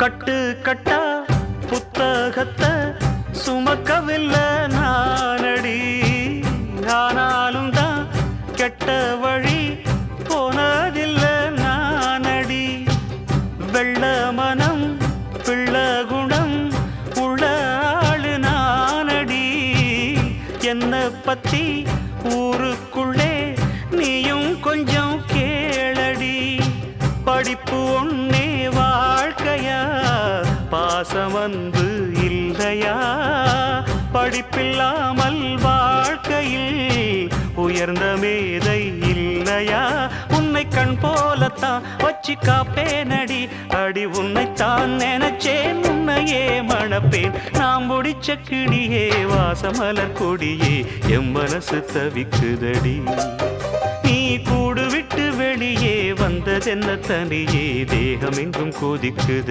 கட்டு கட்டா புத்தகத்தை சுமக்கவில்லை நானடி. ஆனாலும் தான் கெட்ட வழி போனதில்லை நானடி. வெள்ள மனம் பிள்ள குணம் உள்ள ஆளு நானடி. என்ன பத்தி ஊருக்குள்ளே நீயும் கொஞ்சம் கேளடி. படிப்பு ஒன்னே வாழ்க்கையா, பாசம் வந்து இல்லையா? படிப்பில்லாமல் வாழ்க்கையில் உயர்ந்த மேதை இல்லையா? உன்னை கண் போலத்தான் வச்சு காப்பேனடி. அடி உன்னைத்தான் நினைச்சேன், உன்னையே மணப்பேன். நாம் முடிச்ச கிளியே வாசமலர் கொடியே, எம் மனசு தவிக்குதடி. நீ கூடு விட்டு வெளியே வந்ததென்ன தனியே, தேகம் எங்கும் கொதிக்குது.